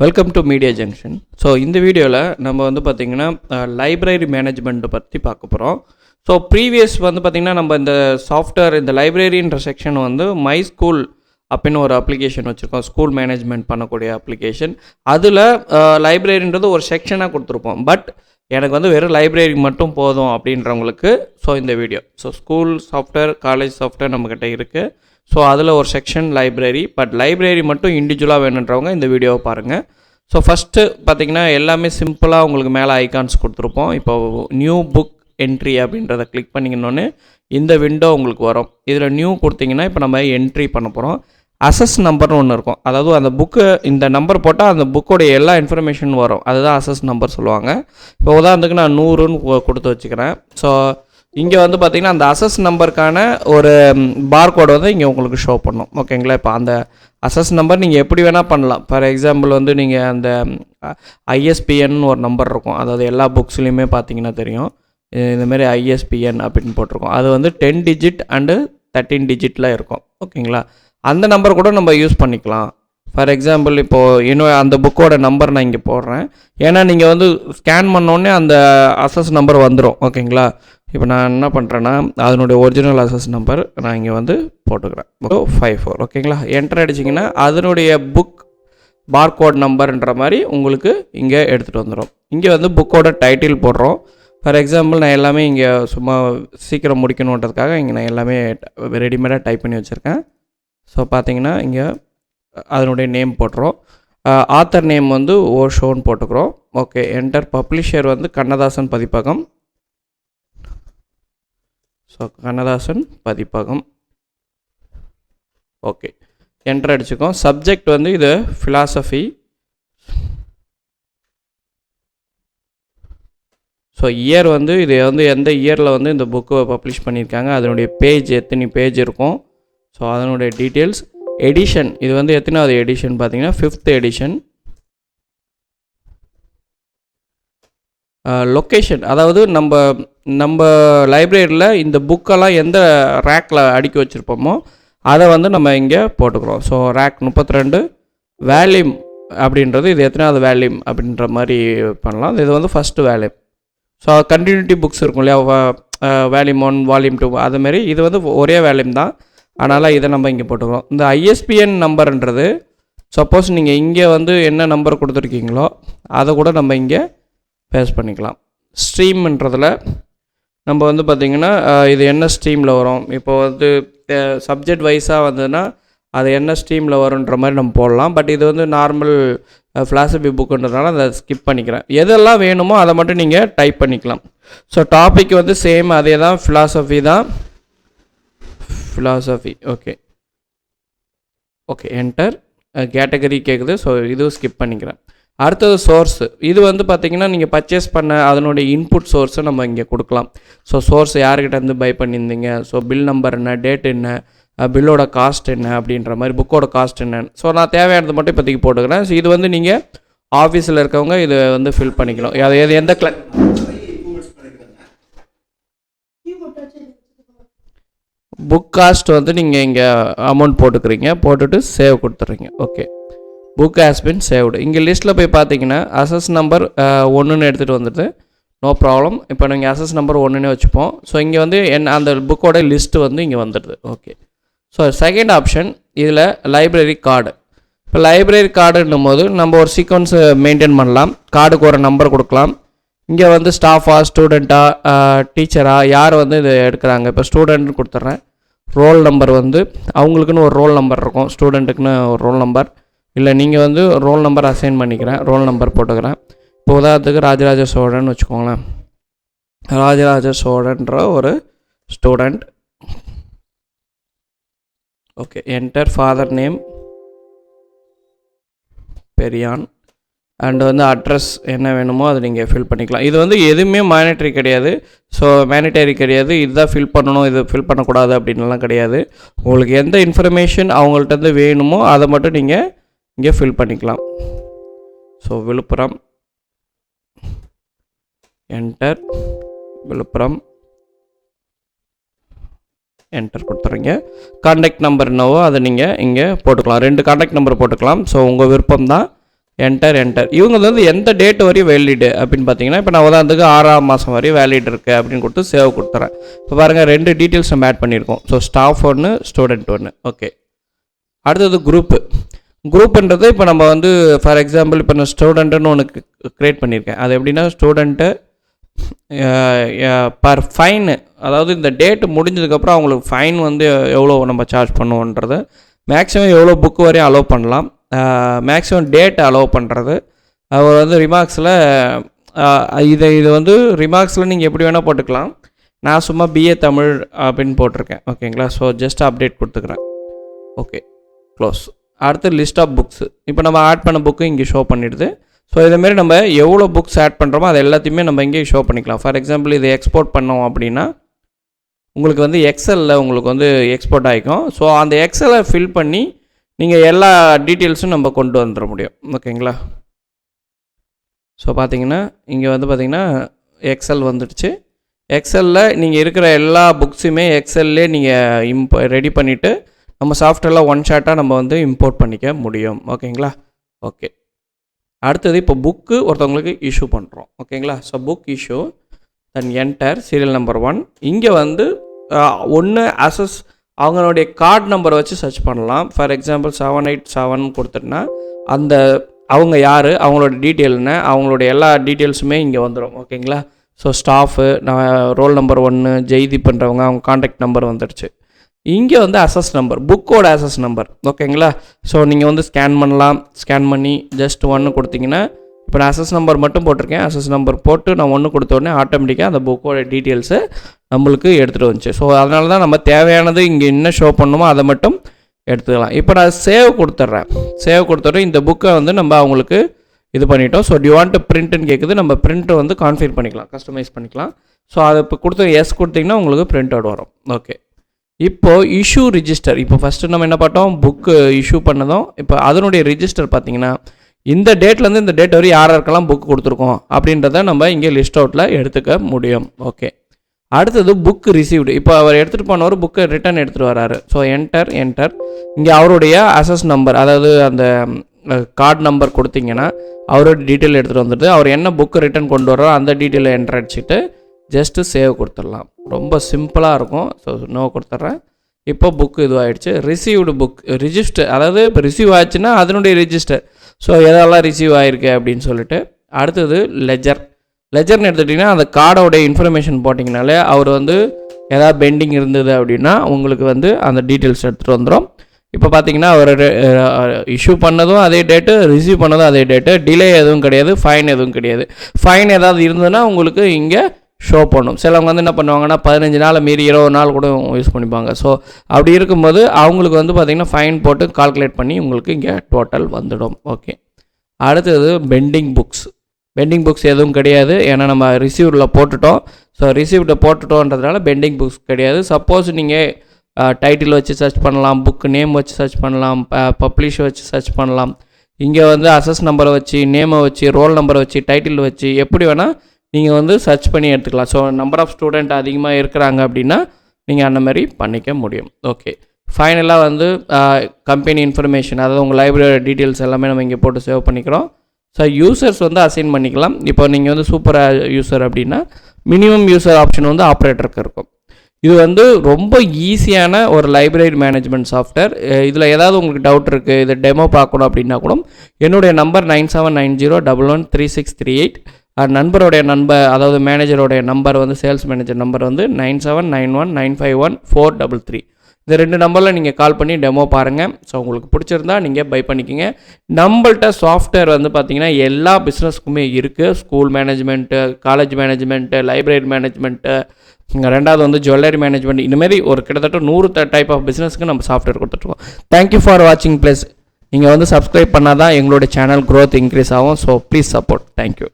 Welcome to media junction. So இந்த வீடியோவில் நம்ம வந்து பார்த்திங்கன்னா லைப்ரரி மேனேஜ்மெண்ட்டை பற்றி பார்க்க போகிறோம். ஸோ ப்ரீவியஸ் வந்து பார்த்திங்கன்னா நம்ம இந்த சாஃப்ட்வேர் இந்த லைப்ரரின்ற செக்ஷன் வந்து மை ஸ்கூல் அப்படின்னு ஒரு அப்ளிகேஷன் வச்சுருக்கோம். ஸ்கூல் மேனேஜ்மெண்ட் பண்ணக்கூடிய அப்ளிகேஷன். அதில் லைப்ரரின்றது ஒரு செக்ஷனாக கொடுத்துருப்போம். பட் எனக்கு வந்து வெறும் லைப்ரரி மட்டும் போதும் அப்படின்றவங்களுக்கு ஸோ இந்த video. So school software, college software நம்மக்கிட்ட இருக்குது. ஸோ அதில் ஒரு செக்ஷன் லைப்ரரி. பட் லைப்ரரி மட்டும் இண்டிவிஜுவலாக வேணுன்றவங்க இந்த வீடியோவை பாருங்கள். ஸோ ஃபஸ்ட்டு பார்த்திங்கன்னா எல்லாமே சிம்பிளாக உங்களுக்கு மேலே ஐகான்ஸ் கொடுத்துருப்போம். இப்போ நியூ புக் என்ட்ரி அப்படின்றத கிளிக் பண்ணிங்கன்னொன்னே இந்த விண்டோ உங்களுக்கு வரும். இதில் நியூ கொடுத்திங்கன்னா இப்போ நம்ம என்ட்ரி பண்ண போகிறோம். அசஸ் நம்பர்னு ஒன்று இருக்கும். அதாவது அந்த புக்கு இந்த நம்பர் போட்டால் அந்த புக்கோடைய எல்லா இன்ஃபர்மேஷன் வரும். அதுதான் அசஸ் நம்பர் சொல்லுவாங்க. இப்போ உதாரணத்துக்கு நான் 100ன்னு கொடுத்து வச்சுக்கிறேன். ஸோ இங்கே வந்து பார்த்திங்கன்னா அந்த அசஸ் நம்பருக்கான ஒரு பார்கோடு வந்து இங்கே உங்களுக்கு ஷோ பண்ணும். ஓகேங்களா? இப்போ அந்த அசஸ் நம்பர் நீங்கள் எப்படி வேணால் பண்ணலாம். ஃபார் எக்ஸாம்பிள் வந்து நீங்கள் அந்த ஐஎஸ்பிஎன் ஒரு நம்பர் இருக்கும். அதாவது எல்லா புக்ஸ்லேயுமே பார்த்தீங்கன்னா தெரியும். இந்தமாரி ஐஎஸ்பிஎன் அப்படின்னு போட்டிருக்கோம். அது வந்து 10 டிஜிட் அண்டு 13 டிஜிட்டில் இருக்கும். ஓகேங்களா? அந்த நம்பர் கூட நம்ம யூஸ் பண்ணிக்கலாம். ஃபார் எக்ஸாம்பிள் இப்போது இன்னும் அந்த புக்கோட நம்பர் நான் இங்கே போடுறேன். ஏன்னா நீங்கள் வந்து ஸ்கேன் பண்ணோடனே அந்த அசஸ் நம்பர் வந்துடும். ஓகேங்களா? இப்போ நான் என்ன பண்ணுறேன்னா அதனுடைய ஒரிஜினல் அசஸ் நம்பர் நான் இங்கே வந்து போட்டுக்கிறேன். 54. ஓகேங்களா? என்டர் அடிச்சிங்கன்னா அதனுடைய புக் பார்கோட் நம்பர்ன்ற மாதிரி உங்களுக்கு இங்கே எடுத்துகிட்டு வந்துடும். இங்கே வந்து புக்கோட டைட்டில் போடுறோம். ஃபார் எக்ஸாம்பிள் நான் எல்லாமே இங்கே சும்மா சீக்கிரம் முடிக்கணுன்றதுக்காக இங்கே நான் எல்லாமே ரெடிமேடாக டைப் பண்ணி வச்சுருக்கேன். ஸோ பார்த்தீங்கன்னா இங்கே அதனுடைய நேம் போட்டுறோம். ஆத்தர் நேம் வந்து ஓஷோன்னு போட்டுக்கிறோம். Okay, enter. பப்ளிஷர் வந்து கண்ணதாசன் பதிப்பகம். ஸோ கண்ணதாசன் பதிப்பகம். Okay, enter அடிச்சுக்கோம். சப்ஜெக்ட் வந்து இது ஃபிலாசபி. ஸோ இயர் வந்து இது வந்து எந்த இயரில் வந்து இந்த புக்கு பப்ளிஷ் பண்ணியிருக்காங்க, அதனுடைய பேஜ் எத்தனை பேஜ் இருக்கும், ஸோ அதனுடைய டீட்டெயில்ஸ். எடிஷன் இது வந்து எத்தனாவது எடிஷன் பார்த்தீங்கன்னா 5th எடிஷன். லொக்கேஷன் அதாவது நம்ம லைப்ரரியில் இந்த புக்கெல்லாம் எந்த ரேக்கில் அடுக்கி வச்சுருப்போமோ அதை வந்து நம்ம இங்கே போட்டுக்கிறோம். So rack 32. வேல்யூம் அப்படின்றது இது எத்தனாவது வேல்யூம் அப்படின்ற மாதிரி பண்ணலாம். இது வந்து ஃபஸ்ட்டு வேல்யூம். ஸோ கண்டினியூட்டி புக்ஸ் இருக்கும் இல்லையா, வேல்யூம் 1 வால்யூம் 2 அதுமாரி இது வந்து ஒரே வேல்யூம் தான். அதனால் இதை நம்ம இங்கே போட்டுக்கிறோம். இந்த ஐஎஸ்பிஎன் நம்பர்ன்றது சப்போஸ் நீங்கள் இங்கே வந்து என்ன நம்பர் கொடுத்துருக்கீங்களோ அதை கூட நம்ம இங்கே பேஸ் பண்ணிக்கலாம். ஸ்ட்ரீம்ன்றதில் நம்ம வந்து பார்த்திங்கன்னா இது என்ன ஸ்ட்ரீமில் வரும், இப்போ வந்து சப்ஜெக்ட் வைஸாக வந்ததுன்னா அது என்ன ஸ்ட்ரீமில் வரும்ன்ற மாதிரி நம்ம போடலாம். பட் இது வந்து நார்மல் ஃபிலாசபி புக்குன்றதுனால அதை ஸ்கிப் பண்ணிக்கிறேன். எதெல்லாம் வேணுமோ அதை மட்டும் நீங்கள் டைப் பண்ணிக்கலாம். ஸோ டாபிக் வந்து சேம் அதே தான், ஃபிலாசபி தான். Philosophy. Okay okay, enter. Category கேட்குது. ஸோ இதுவும் ஸ்கிப் பண்ணிக்கிறேன். அடுத்தது சோர்ஸ். இது வந்து பார்த்திங்கன்னா நீங்கள் பர்ச்சேஸ் பண்ண அதனுடைய இன்புட் சோர்ஸை நம்ம இங்கே கொடுக்கலாம். ஸோ சோர்ஸ் யார்கிட்ட இருந்து பை பண்ணியிருந்தீங்க, ஸோ பில் நம்பர் என்ன, டேட் என்ன, பில்லோட காஸ்ட் என்ன அப்படின்ற மாதிரி, புக்கோட காஸ்ட் என்ன. ஸோ நான் தேவையானது மட்டும் இப்போதைக்கு போட்டுக்கிறேன். ஸோ இது வந்து நீங்கள் ஆஃபீஸில் இருக்கவங்க இதை வந்து ஃபில் பண்ணிக்கலாம். அது எந்த புக் காஸ்ட் வந்து நீங்கள் இங்கே அமௌண்ட் போட்டுக்கிறீங்க, போட்டுட்டு சேவ் கொடுத்துட்றீங்க. Okay, book has been saved. இங்கே லிஸ்ட்டில் போய் பார்த்தீங்கன்னா அசஸ் நம்பர் 1ன்னு எடுத்துகிட்டு வந்துடுது. No problem. இப்போ நீங்கள் அசஸ் நம்பர் 1ன்னே வச்சுப்போம். ஸோ இங்கே வந்து அந்த புக்கோட லிஸ்ட்டு வந்து இங்கே வந்துடுது. ஓகே, ஸோ செகண்ட் ஆப்ஷன் இதில் லைப்ரரி கார்டு. இப்போ லைப்ரரி கார்டுன்னும் போது நம்ம ஒரு சீக்வன்ஸை மெயின்டைன் பண்ணலாம். கார்டுக்கு ஒரு நம்பர் கொடுக்கலாம். இங்கே வந்து ஸ்டாஃபா, ஸ்டூடெண்ட்டா, டீச்சரா, யார் வந்து இதை எடுக்கிறாங்க. இப்போ ஸ்டூடெண்ட்னு கொடுத்துட்றேன். ரோல் நம்பர் வந்து அவங்களுக்குன்னு ஒரு ரோல் நம்பர் இருக்கும், ஸ்டூடெண்ட்டுக்குன்னு ஒரு ரோல் நம்பர். இல்லை நீங்கள் வந்து ரோல் நம்பர் அசைன் பண்ணிக்கிறேன், ரோல் நம்பர் போட்டுக்கிறேன். இப்போ உதாரணத்துக்கு ராஜராஜ சோழன் வச்சுக்கோங்களேன். ராஜராஜ சோழன்ற ஒரு student. Okay, enter. Father name Periyan. And வந்து அட்ரஸ் என்ன வேணுமோ அதை நீங்கள் ஃபில் பண்ணிக்கலாம். இது வந்து எதுவுமே மேனிட்டரி கிடையாது. ஸோ மேனிட்டரி கிடையாது, இதுதான் ஃபில் பண்ணணும், இது ஃபில் பண்ணக்கூடாது அப்படின்லாம் கிடையாது. உங்களுக்கு எந்த இன்ஃபர்மேஷன் அவங்கள்ட்ட வேணுமோ அதை மட்டும் நீங்கள் இங்கே ஃபில் பண்ணிக்கலாம். So Viluppuram. Enter. Viluppuram. Enter கொடுத்துறீங்க. கான்டாக்ட் நம்பர் என்னவோ அதை நீங்கள் இங்கே போட்டுக்கலாம். 2 கான்டாக்ட் நம்பர் போட்டுக்கலாம். ஸோ உங்கள் விருப்பம் தான். என்டர் இவங்க வந்து எந்த டேட் வரையும் வேலிடு அப்படின்னு பார்த்தீங்கன்னா, இப்போ நான் உதாரணத்துக்கு 6ஆம் மாதம் வரையும் வேலிட் இருக்குது அப்படின்னு கொடுத்து சேவ் கொடுத்துறேன். இப்போ பாருங்கள் 2 டீட்டெயில்ஸ் நம்ம ஆட் பண்ணியிருக்கோம். ஸோ ஸ்டாஃப் ஒன்று, ஸ்டூடெண்ட் ஒன்று. ஓகே, அடுத்தது குரூப்புன்றது இப்போ நம்ம வந்து ஃபார் எக்ஸாம்பிள் இப்போ நான் ஸ்டூடெண்ட்டுன்னு ஒன்று க்ரியேட் பண்ணியிருக்கேன். அது எப்படின்னா ஸ்டூடெண்ட்டு பர் ஃபைனு, அதாவது இந்த டேட்டு முடிஞ்சதுக்கப்புறம் அவங்களுக்கு ஃபைன் வந்து எவ்வளோ நம்ம சார்ஜ் பண்ணுவோன்றது, மேக்ஸிமம் எவ்வளோ புக்கு வரையும் அலோவ் பண்ணலாம், மேக்ஸிமம் டேட் அலோவ் பண்ணுறது. அவர் வந்து ரிமார்க்ஸில் இது வந்து ரிமார்க்ஸில் நீங்கள் எப்படி வேணால் போட்டுக்கலாம். நான் சும்மா பிஏ தமிழ் அப்படின்னு போட்டிருக்கேன். ஓகேங்களா, ஸோ ஜஸ்ட் அப்டேட் கொடுத்துக்கிறேன். Okay, close. அடுத்து லிஸ்ட் ஆஃப் புக்ஸு. இப்போ நம்ம ஆட் பண்ண புக்கு இங்கே ஷோ பண்ணிடுது. ஸோ இதேமாரி நம்ம எவ்வளோ புக்ஸ் ஆட் பண்ணுறோமோ அது எல்லாத்தையுமே நம்ம இங்கே ஷோ பண்ணிக்கலாம். ஃபார் எக்ஸாம்பிள் இதை எக்ஸ்போர்ட் பண்ணோம் அப்படின்னா உங்களுக்கு வந்து எக்ஸலில் உங்களுக்கு வந்து எக்ஸ்போர்ட் ஆகிக்கும். ஸோ அந்த எக்ஸலை ஃபில் பண்ணி நீங்கள் எல்லா டீட்டெயில்ஸும் நம்ம கொண்டு வந்துட முடியும். ஓகேங்களா, ஸோ பார்த்தீங்கன்னா இங்கே வந்து பார்த்திங்கன்னா எக்ஸல் வந்துடுச்சு. எக்ஸலில் நீங்கள் இருக்கிற எல்லா புக்ஸுமே எக்ஸல்லே நீங்கள் ரெடி பண்ணிவிட்டு நம்ம சாஃப்ட்வேரில் ஒன் ஷாட்டாக நம்ம வந்து இம்போர்ட் பண்ணிக்க முடியும். ஓகேங்களா, ஓகே. அடுத்தது இப்போ புக்கு ஒருத்தவங்களுக்கு இஷ்யூ பண்ணுறோம். ஓகேங்களா, ஸோ புக் இஷ்யூ, தென் என்டர் சீரியல் நம்பர் 1. இங்கே வந்து ஒன்று அசஸ் அவங்களுடைய கார்டு நம்பரை வச்சு சர்ச் பண்ணலாம். ஃபார் எக்ஸாம்பிள் 787 கொடுத்துட்டுனா அந்த அவங்க யார், அவங்களோட டீட்டெயில் என்ன, அவங்களுடைய எல்லா டீட்டெயில்ஸுமே இங்கே வந்துடும். ஓகேங்களா, ஸோ ஸ்டாஃபு, நான் ரோல் நம்பர் 1 ஜெய்தீப் பண்ணுறவங்க, அவங்க கான்டாக்ட் நம்பர் வந்துடுச்சு. இங்கே வந்து அசஸ் நம்பர், புக்கோட அசஸ் நம்பர். ஓகேங்களா, ஸோ நீங்கள் வந்து ஸ்கேன் பண்ணலாம். ஸ்கேன் பண்ணி ஜஸ்ட் 1 கொடுத்தீங்கன்னா, இப்போ நான் அசஸ் நம்பர் மட்டும் போட்டிருக்கேன். அசஸ் நம்பர் போட்டு நான் 1 கொடுத்த உடனே ஆட்டோமேட்டிக்காக அந்த புக்கோட டீட்டெயில்ஸை நம்மளுக்கு எடுத்துகிட்டு வந்துச்சு. ஸோ அதனால தான் நம்ம தேவையானது இங்கே என்ன ஷோ பண்ணணுமோ அதை மட்டும் எடுத்துக்கலாம். இப்போ நான் சேவ் கொடுத்துட்றேன். சேவ் கொடுத்துட்றேன். இந்த புக்கை வந்து நம்ம அவங்களுக்கு இது பண்ணிட்டோம். ஸோ டியூ வாண்ட் பிரிண்ட்டுன்னு கேட்குது. நம்ம பிரிண்ட்டை வந்து கான்ஃபிகர் பண்ணிக்கலாம், கஸ்டமைஸ் பண்ணிக்கலாம். ஸோ அதை இப்போ கொடுத்து எஸ் கொடுத்தீங்கன்னா உங்களுக்கு பிரிண்ட் அவுட் வரும். ஓகே, இப்போது இஷ்யூ ரிஜிஸ்டர். இப்போ ஃபஸ்ட்டு நம்ம என்ன பார்த்தோம், புக்கு இஷ்யூ பண்ணதும். இப்போ அதனுடைய ரிஜிஸ்டர் பார்த்தீங்கன்னா இந்த டேட்லேருந்து இந்த டேட் வரை யாருக்கெல்லாம் புக் கொடுத்துருக்கோம் அப்படின்றத நம்ம இங்கே லிஸ்ட் அவுட்டில் எடுத்துக்க முடியும். ஓகே, அடுத்தது புக் ரிசீவ்டு. இப்போ அவர் எடுத்துகிட்டு போனவர் புக்கை ரிட்டன் எடுத்துகிட்டு வராரு. ஸோ என்டர் இங்கே அவருடைய அசஸ் நம்பர், அதாவது அந்த கார்டு நம்பர் கொடுத்தீங்கன்னா அவரோட டீட்டெயில் எடுத்துகிட்டு வந்துடுது. அவர் என்ன புக்கு ரிட்டன் கொண்டு வர்றாரோ அந்த டீட்டெயிலை என்டர் அடிச்சுட்டு ஜஸ்ட்டு சேவ் கொடுத்துடலாம். ரொம்ப சிம்பிளாக இருக்கும். ஸோ நோ கொடுத்துட்றேன். இப்போ புக்கு இதுவாகிடுச்சு. ரிசீவ்டு புக் ரிஜிஸ்டர், அதாவது இப்போ ரிசீவ் ஆச்சுன்னா அதனுடைய ரிஜிஸ்டர். ஸோ எதெல்லாம் ரிசீவ் ஆகிருக்கு அப்படின்னு சொல்லிட்டு. அடுத்தது லெஜர்னு எடுத்துட்டிங்கன்னா அந்த கார்டோடைய இன்ஃபர்மேஷன் போட்டிங்கனாலே அவர் வந்து எதாவது பெண்டிங் இருந்தது அப்படின்னா உங்களுக்கு வந்து அந்த டீட்டெயில்ஸ் எடுத்துகிட்டு வந்துடும். இப்போ பார்த்தீங்கன்னா அவர் இஷ்யூ பண்ணதும் அதே டேட்டு, ரிசீவ் பண்ணதும் அதே டேட்டு, டிலே எதுவும் கிடையாது, ஃபைன் எதுவும் கிடையாது. ஃபைன் ஏதாவது இருந்ததுன்னா உங்களுக்கு இங்கே ஷோ பண்ணும். சிலவங்க வந்து என்ன பண்ணுவாங்கன்னா 15 நாள் மீறி 20 நாள் கூட யூஸ் பண்ணிப்பாங்க. ஸோ அப்படி இருக்கும்போது அவங்களுக்கு வந்து பார்த்திங்கன்னா ஃபைன் போட்டு கால்குலேட் பண்ணி உங்களுக்கு இங்கே டோட்டல் வந்துடும். ஓகே, அடுத்தது பெண்டிங் புக்ஸ் எதுவும் கிடையாது. ஏன்னா நம்ம ரிசீவ்டில் போட்டுட்டோம். ஸோ ரிசீவ்டை போட்டுட்டோன்றதுனால பெண்டிங் புக்ஸ் கிடையாது. சப்போஸ் நீங்கள் டைட்டில் வச்சு சர்ச் பண்ணலாம், புக்கு நேம் வச்சு சர்ச் பண்ணலாம், பப்ளிஷ் வச்சு சர்ச் பண்ணலாம். இங்கே வந்து அசஸ் நம்பரை வச்சு, நேமை வச்சு, ரோல் நம்பரை வச்சு, டைட்டில் வச்சு எப்படி வேணால் நீங்கள் வந்து சர்ச் பண்ணி எடுத்துக்கலாம். ஸோ நம்பர் ஆஃப் ஸ்டூடெண்ட் அதிகமாக இருக்கிறாங்க அப்படின்னா நீங்கள் அந்த மாதிரி பண்ணிக்க முடியும். ஓகே, ஃபைனலாக வந்து கம்பெனி இன்ஃபர்மேஷன், அதாவது உங்கள் லைப்ரரி டீட்டெயில்ஸ் எல்லாமே நம்ம இங்கே போட்டு சேவ் பண்ணிக்கிறோம். ஸோ யூசர்ஸ் வந்து அசைன் பண்ணிக்கலாம். இப்போ நீங்கள் வந்து சூப்பர் யூசர் அப்படின்னா மினிமம் யூசர் ஆப்ஷன் வந்து ஆப்ரேட்டருக்கு இருக்கும். இது வந்து ரொம்ப ஈஸியான ஒரு லைப்ரரி மேனேஜ்மெண்ட் சாஃப்ட்வேர். இதில் ஏதாவது உங்களுக்கு டவுட் இருக்குது, இதை டெமோ பார்க்கணும் அப்படின்னா கூட என்னுடைய நம்பர் 9790113638. நண்பருடைய அதாவது மேனேஜருடைய நம்பர் வந்து சேல்ஸ் மேனேஜர் நம்பர் வந்து 9791951433. இந்த 2 நம்பரில் நீங்கள் கால் பண்ணி டெமோ பாருங்கள். ஸோ உங்களுக்கு பிடிச்சிருந்தா நீங்கள் பை பண்ணிக்கோங்க. நம்மள்ட்ட சாஃப்ட்வேர் வந்து பார்த்திங்கன்னா எல்லா பிஸ்னஸ்க்குமே இருக்குது. School management, college management, library management, ரெண்டாவது வந்து ஜுவல்லரி மேனேஜ்மெண்ட், இந்தமாரி ஒரு கிட்டத்தட்ட 100 டைப் ஆஃப் பிஸ்னஸ்க்கு நம்ம சாஃப்ட்வேர் கொடுத்துட்ருக்கோம். தேங்க்யூ ஃபார் வாட்சிங். ப்ளஸ் நீங்கள் வந்து சப்ஸ்கிரைப் பண்ணால் தான் எங்களோட சேனல் க்ரோத் இன்க்ரீஸ் ஆகும். So please support. தேங்க்யூ.